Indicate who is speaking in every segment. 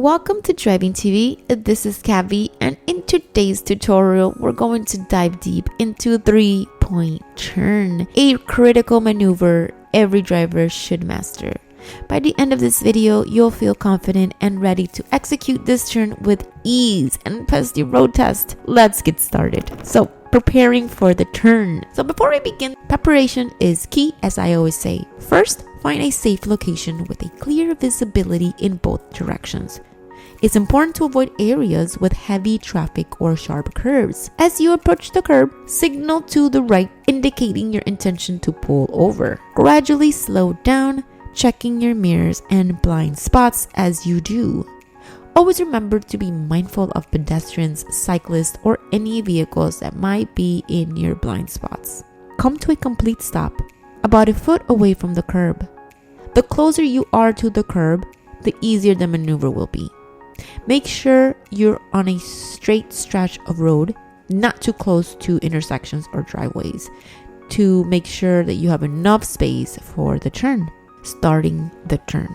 Speaker 1: Welcome to Driving TV. This is Kavi, and in today's tutorial, we're going to dive deep into 3-point turn, a critical maneuver every driver should master. By the end of this video, you'll feel confident and ready to execute this turn with ease and pass the road test. Let's get started. So, preparing for the turn. So before we begin, preparation is key, as I always say. First, find a safe location with a clear visibility in both directions. It's important to avoid areas with heavy traffic or sharp curves. As you approach the curb, signal to the right, indicating your intention to pull over. Gradually slow down, checking your mirrors and blind spots as you do. Always remember to be mindful of pedestrians, cyclists, or any vehicles that might be in your blind spots. Come to a complete stop, about a foot away from the curb. The closer you are to the curb, the easier the maneuver will be. Make sure you're on a straight stretch of road, not too close to intersections or driveways, to make sure that you have enough space for the turn. Starting the turn.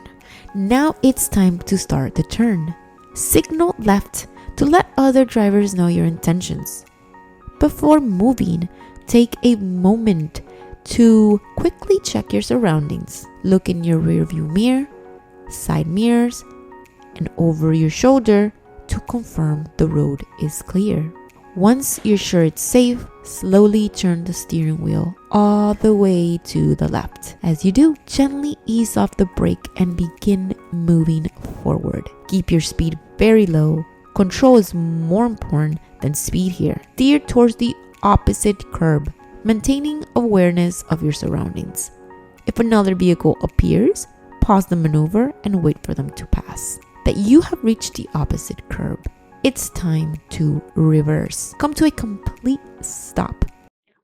Speaker 1: Now it's time to start the turn. Signal left to let other drivers know your intentions. Before moving, take a moment to quickly check your surroundings. Look in your rearview mirror, side mirrors, and over your shoulder to confirm the road is clear. Once you're sure it's safe, slowly turn the steering wheel all the way to the left. As you do, gently ease off the brake and begin moving forward. Keep your speed very low. Control is more important than speed here. Steer towards the opposite curb, maintaining awareness of your surroundings. If another vehicle appears, pause the maneuver and wait for them to pass. That you have reached the opposite curb, it's time to reverse. Come to a complete stop.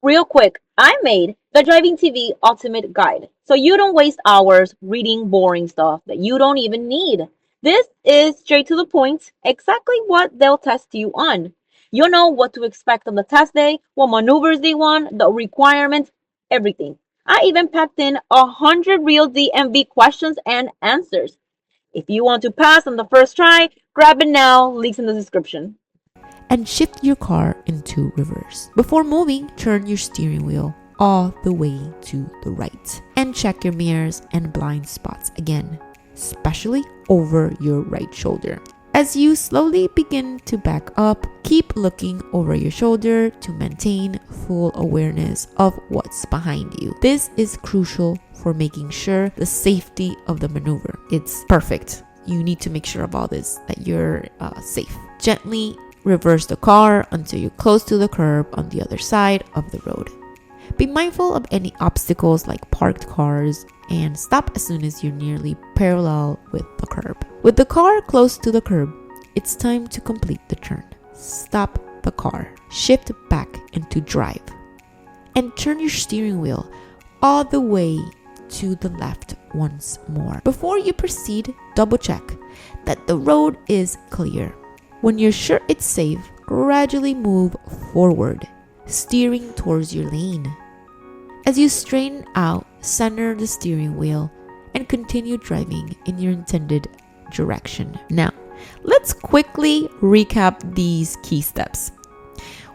Speaker 2: Real quick, I made the Driving TV Ultimate Guide, so you don't waste hours reading boring stuff that you don't even need. This is straight to the point, exactly what they'll test you on. You'll know what to expect on the test day, what maneuvers they want, the requirements, everything. I even packed in 100 real DMV questions and answers. If you want to pass on the first try, grab it now, links in the description.
Speaker 1: And shift your car into reverse. Before moving, turn your steering wheel all the way to the right. And check your mirrors and blind spots again, especially over your right shoulder. As you slowly begin to back up, keep looking over your shoulder to maintain full awareness of what's behind you. This is crucial for making sure the safety of the maneuver. It's perfect. You need to make sure of all this, that you're safe. Gently reverse the car until you're close to the curb on the other side of the road. Be mindful of any obstacles like parked cars and stop as soon as you're nearly parallel with the curb. With the car close to the curb, it's time to complete the turn. Stop the car, shift back into drive, and turn your steering wheel all the way to the left once more. Before you proceed, double check that the road is clear. When you're sure it's safe, gradually move forward, steering towards your lane. As you straighten out, center the steering wheel and continue driving in your intended direction. Now, let's quickly recap these key steps.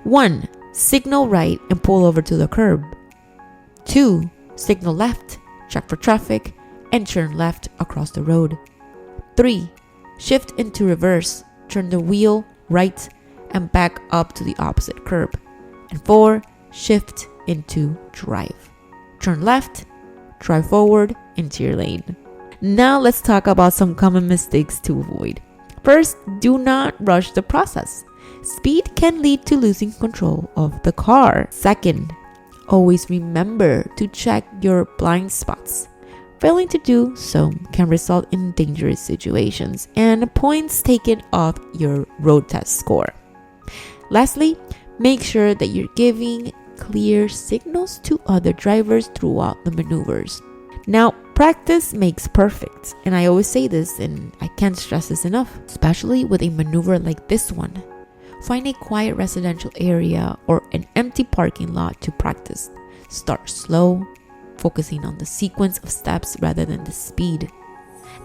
Speaker 1: 1. Signal right and pull over to the curb. 2. Signal left, check for traffic, and turn left across the road. 3. Shift into reverse, turn the wheel right and back up to the opposite curb. And 4. Shift into drive. Turn left, drive forward into your lane. Now let's talk about some common mistakes to avoid. First, do not rush the process. Speed can lead to losing control of the car. Second, always remember to check your blind spots. Failing to do so can result in dangerous situations and points taken off your road test score. Lastly, make sure that you're giving clear signals to other drivers throughout the maneuvers. Now, practice makes perfect, and I always say this and I can't stress this enough, especially with a maneuver like this one. Find a quiet residential area or an empty parking lot to practice. Start slow, focusing on the sequence of steps rather than the speed.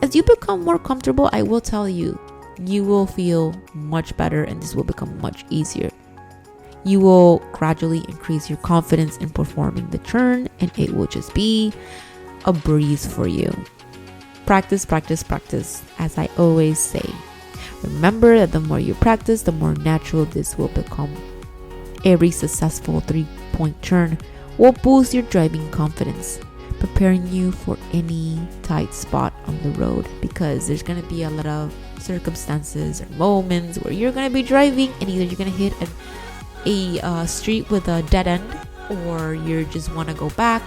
Speaker 1: As you become more comfortable, I will tell you, you will feel much better and this will become much easier. You will gradually increase your confidence in performing the turn and it will just be a breeze for you. Practice, practice, practice, as I always say. Remember that the more you practice, the more natural this will become. Every successful 3-point turn will boost your driving confidence, preparing you for any tight spot on the road, because there's going to be a lot of circumstances or moments where you're going to be driving and either you're going to hit a street with a dead end or you just want to go back,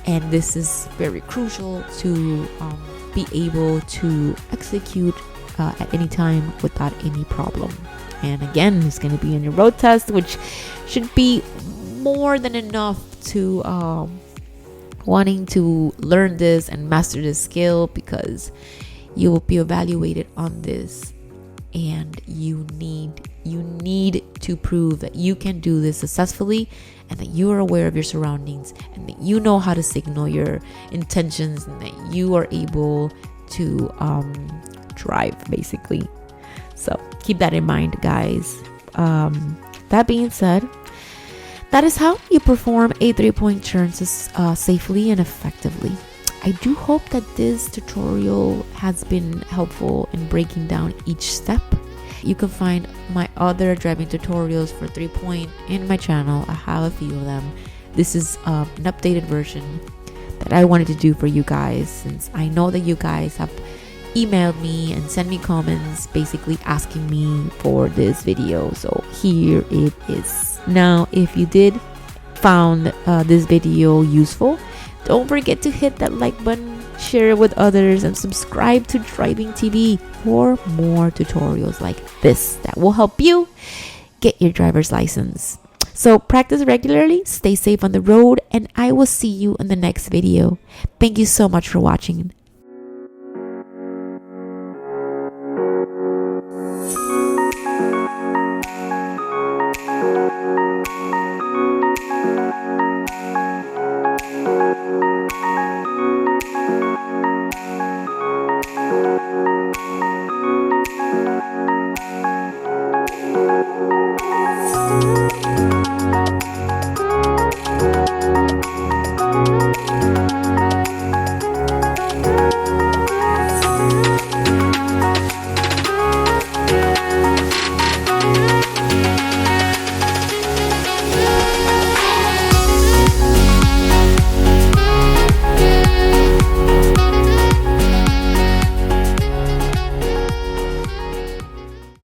Speaker 1: and this is very crucial to be able to execute at any time without any problem. And again, it's going to be in your road test, which should be more than enough to wanting to learn this and master this skill, because you will be evaluated on this and you need to prove that you can do this successfully and that you are aware of your surroundings and that you know how to signal your intentions and that you are able to drive, basically. So keep that in mind, guys. That being said, that is how you perform a 3-point turn safely and effectively. I do hope that this tutorial has been helpful in breaking down each step. You can find my other driving tutorials for 3-point in my channel. I have a few of them. This is an updated version that I wanted to do for you guys, since I know that you guys have emailed me and sent me comments basically asking me for this video. So here it is. Now, if you did found this video useful, don't forget to hit that like button, share it with others, and subscribe to Driving TV for more tutorials like this that will help you get your driver's license. So practice regularly, stay safe on the road, and I will see you in the next video. Thank you so much for watching.